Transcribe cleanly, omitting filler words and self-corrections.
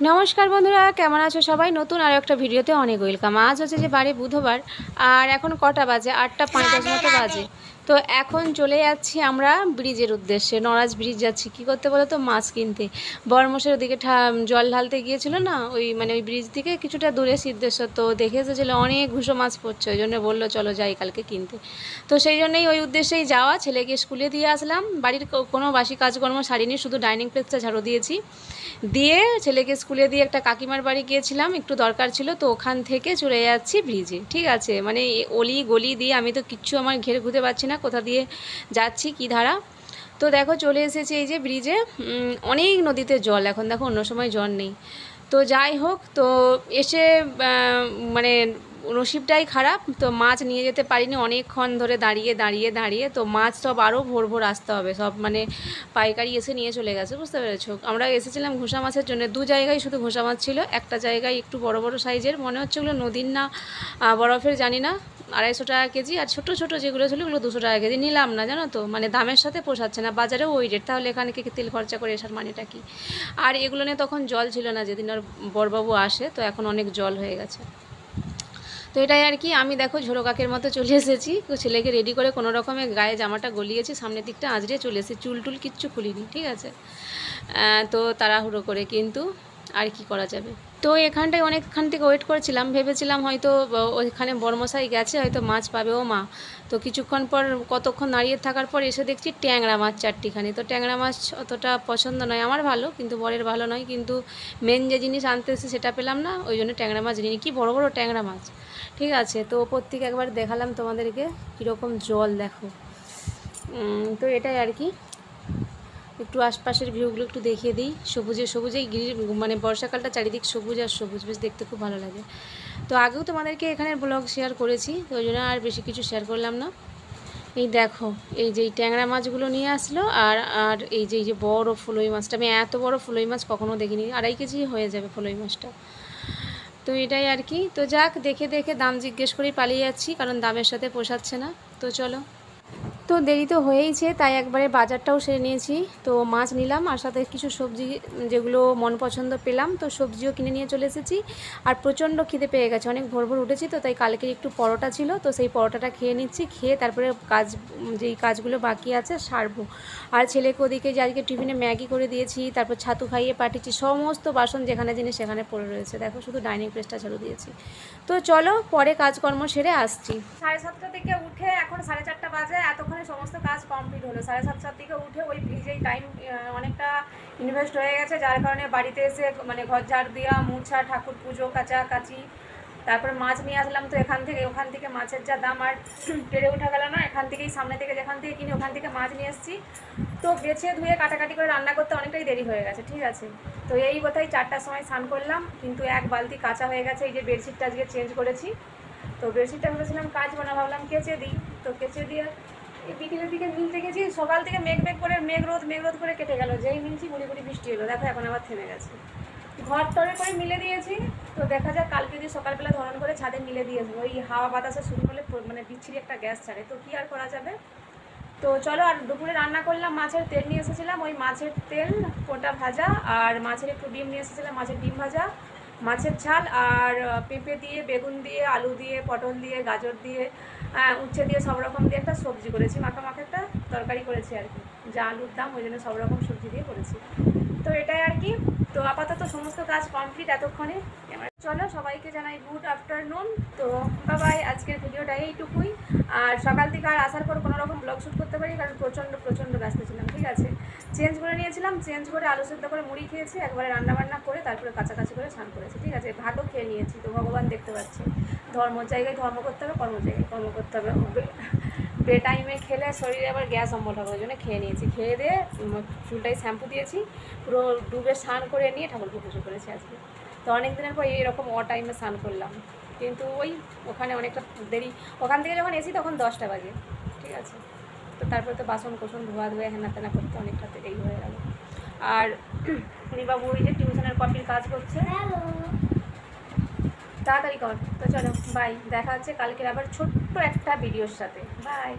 নমস্কার বন্ধুরা, কেমন আছো সবাই? নতুন আরও একটা ভিডিওতে অনেক ওয়েলকাম। আজ হচ্ছে যে বারে বুধবার, আর এখন কটা বাজে? 8:50 মতো বাজে। তো এখন চলে যাচ্ছি আমরা ব্রিজের উদ্দেশ্যে। নরাজ ব্রিজ যাচ্ছি। কী করতে বলো তো? মাছ কিনতে। বড়মশের ওদিকে জল ঢালতে গিয়েছিল না, ওই ব্রিজ থেকে কিছুটা দূরে সিদ্ধেশ্বর, তো দেখে এসেছিলো অনেক ঘুষো মাছ পড়ছে, ওই জন্য বললো চলো যাই কালকে কিনতে। তো সেই জন্যই ওই উদ্দেশ্যেই যাওয়া। ছেলেকে স্কুলে দিয়ে আসলাম, বাড়ির কোনো বাসি কাজকর্ম সারিনি, শুধু ডাইনিং প্লেসটা ঝাড়ু দিয়েছি। দিয়ে ছেলেকে স্কুলে দিয়ে একটা কাকিমার বাড়ি গিয়েছিলাম, একটু দরকার ছিল, তো ওখান থেকে চলে যাচ্ছি ব্রিজে। ঠিক আছে, মানে অলি গলি দিয়ে আমি তো কিচ্ছু আমার ঘেরে ঘুরতে পারছি না কোথা দিয়ে যাচ্ছি কী ধারা। তো দেখো চলে এসেছি এই যে ব্রিজে। অনেক নদীতে জল এখন, দেখো অন্য সময় জল নেই। তো যাই হোক, তো এসে মানে নসিবটাই খারাপ, তো মাছ নিয়ে যেতে পারিনি অনেকক্ষণ ধরে দাঁড়িয়ে দাঁড়িয়ে দাঁড়িয়ে। তো মাছ সব আরও ভোর ভোর আসতে হবে, সব মানে পাইকারি এসে নিয়ে চলে গেছে, বুঝতে পেরেছো? আমরা এসেছিলাম ঘোষা মাছের জন্য, দু জায়গায় শুধু ঘোষা মাছ ছিল। একটা জায়গায় একটু বড় বড় সাইজের, মনে হচ্ছে ওগুলো নদীর না বরফের জানি না, 250 টাকা কেজি। আর ছোটো ছোটো যেগুলো ছিল ওগুলো 200 টাকা কেজি। নিলাম না, জানো তো, মানে দামের সাথে পোষাচ্ছে না, বাজারেও ওই রেট, তাহলে এখানে কি তেল খরচা করে আসার মানেটা কি? আর এগুলো নিয়ে তখন জল ছিল না যেদিন ওর বড়বাবু আসে, তো এখন অনেক জল হয়ে গেছে। তো এটাই আর কি। আমি দেখো ঝোড়ো কাকের মতো চলে এসেছি, ছেলেকে রেডি করে কোনো রকমে গায়ে জামাটা গলিয়েছি, সামনের দিকটা আঁচড়ে চলে এসেছি, চুল টুল কিচ্ছু খুলিনি, ঠিক আছে। তো তাড়াহুড়ো করে, কিন্তু আর কি করা যাবে। তো এখানটায় অনেকক্ষণ থেকে ওয়েট করেছিলাম, ভেবেছিলাম হয়তো ওইখানে বড়মশাই গেছে, হয়তো মাছ পাবে ও মা। তো কিছুক্ষণ পর, কতক্ষণ দাঁড়িয়ে থাকার পর এসে দেখছি ট্যাংরা মাছ 4টিখানি। তো ট্যাংরা মাছ অতটা পছন্দ নয় আমার, ভালো, কিন্তু বরের ভালো নয়, কিন্তু মেন যে জিনিস আনতে এসে সেটা পেলাম না, ওই জন্য ট্যাংরা মাছ নিই। কি বড় বড় ট্যাংরা মাছ, ঠিক আছে। তো ওপর থেকে একবার দেখালাম তোমাদেরকে কীরকম জল, দেখো। তো এটাই আর কি, একটু আশপাশের ভিউগুলো একটু দেখিয়ে দিই। সবুজে সবুজেই মানে বর্ষাকালটা চারিদিক সবুজ আর সবুজ, বেশ দেখতে খুব ভালো লাগে। তো আগেও তোমাদেরকে এখানের ব্লগ শেয়ার করেছি, তো ওই জন্য আর বেশি কিছু শেয়ার করলাম না। এই দেখো, এই যে ট্যাংরা মাছগুলো নিয়ে আসলো, আর এই যে বড় ফলই মাছটা, আমি এত বড় ফলই মাছ কখনো দেখিনি, 2.5 কেজি হয়ে যাবে ফলই মাছটা। তো এটাই আর কি। তো যাক, দেখে দেখে দাম জিজ্ঞেস করেই পালিয়ে যাচ্ছি, কারণ দামের সাথে পোষাচ্ছে না। তো চলো, তো দেরি তো হয়েইছে, তাই একবারে বাজারটাও সেরে নিয়েছি। তো মাছ নিলাম, আর সাথে কিছু সবজি যেগুলো মন পছন্দ পেলাম, তো সবজিও কিনে নিয়ে চলে এসেছি। আর প্রচণ্ড খিদে পেয়ে গেছে, অনেক ভোর ভোর উঠেছি, তো তাই কালকের একটু পরোটা ছিল, তো সেই পরোটাটা খেয়ে নিচ্ছি, খেয়ে তারপরে যেই কাজগুলো বাকি আছে সারবো। আর ছেলেকে ওদিকে যে আজকে টিফিনে ম্যাগি করে দিয়েছি, তারপর ছাতু খাইয়ে পাঠিয়েছি, সমস্ত বাসন যেখানে জিনিস সেখানে পড়ে রয়েছে, দেখো শুধু ডাইনিং প্লেসটা ঝাড়ু দিয়েছি। তো চলো, পরে কাজকর্ম সেরে আসছি। 7:30 থেকে উঠে এখন 4:30 বাজে, এতক্ষণে সমস্ত কাজ কমপ্লিট হলো। 7:30 থেকে উঠে ওই ব্রিজেই টাইম অনেকটা ইনভেস্ট হয়ে গেছে, যার কারণে বাড়িতে এসে মানে ঘর ঝাড় দেওয়া, মুছা, ঠাকুর পুজো, কাচাকাচি, তারপরে মাছ নিয়ে আসলাম। তো ওখান থেকে মাছের যা দাম, আর পেরে ওঠা গেল না, এখান থেকেই সামনে থেকে যেখান থেকে কিনে ওখান থেকে মাছ নিয়ে এসেছি। তো বেছে ধুয়ে কাটাকাটি করে রান্না করতে অনেকটাই দেরি হয়ে গেছে, ঠিক আছে। তো এই কথাই 4টার সময় স্নান করলাম, কিন্তু এক বালতি কাঁচা হয়ে গেছে। এই যে বেডশিটটা আজকে চেঞ্জ করেছি, তো বেডশিটটা ভেবেছিলাম কাচবো না, ভাবলাম কেচে দিই। তো কেচে দিয়ে এই বিকেলের দিকে মিলতে গেছি, সকাল থেকে মেঘ করে মেঘ রোদ করে কেটে গেল, যেই মিলছি গুড়ি বৃষ্টি এলো, দেখো এখন আবার থেমে গেছে। ঘর টরে করে মিলে দিয়েছি, তো দেখা যাক কালকে যদি সকালবেলা ধরন করে ছাদে মিলে দিয়েছি। ওই হাওয়া বাতাসে শুরু হলে মানে বিচ্ছিরি একটা গ্যাস ছাড়ে, তো কী আর করা যাবে। তো চলো, আর দুপুরে রান্না করলাম, মাছের তেল নিয়ে এসেছিলাম, ওই মাছের তেল পোটা ভাজা, আর মাছের একটু ডিম নিয়ে এসেছিলাম, মাছের ডিম ভাজা, মাছের ঝাল, আর পেঁপে দিয়ে, বেগুন দিয়ে, আলু দিয়ে, পটল দিয়ে, গাজর দিয়ে, উচ্ছে দিয়ে, সব রকম দিয়ে একটা সবজি করেছি, মাখা একটা তরকারি করেছি আর কি। যা আলুর দাম, ওই জন্য সব রকম সবজি দিয়ে করেছি। তো এটাই আর কি। তো আপাতত সমস্ত কাজ কমপ্লিট এতক্ষণে। চলো, সবাইকে জানাই গুড আফটারনুন। তো বাই, আজকের ভিডিওটা এইটুকুই। আর সকাল থেকে আর আসার পর কোনো রকম ব্লগ শ্যুট করতে পারি, কারণ প্রচণ্ড ব্যস্ত ছিলাম, ঠিক আছে। চেঞ্জ করে নিয়েছিলাম, চেঞ্জ করে আলু সেদ্ধ করে মুড়ি খেয়েছি, একবারে রান্নাবান্না করে তারপরে কাছাকাছি করে স্নান করেছি, ঠিক আছে। ভাতও খেয়ে নিয়েছি, তো ভগবান দেখতে পাচ্ছে, ধর্মর জায়গায় ধর্ম করতে হবে, কর্ম জায়গায় কর্ম করতে হবে। বে টাইমে খেলে শরীরে আবার গ্যাস অম্বল হবে, ওই জন্য খেয়ে নিয়েছি। খেয়ে দিয়ে চুলটাই শ্যাম্পু দিয়েছি, পুরো ডুবে স্নান করে নিয়ে ঠাকুরকে পুজো করেছি আজকে। তো অনেক দিনের পর এরকম টাইমে স্নান করলাম, কিন্তু ওই ওখানে অনেকটা দেরি, ওখান থেকে যখন এসি তখন 10টা বাজে, ঠিক আছে। তো তারপরে তো বাসন কোসন ধোয়া হেনা তেনা করতে অনেকটা দেরি হয়ে গেল। আর বাবু ওই যে টিউশনের কপির কাজ করছে, তাড়াতাড়ি কর। তো চলো বাই, দেখা হচ্ছে কালকের আবার ছোট্ট একটা ভিডিওর সাথে। বাই।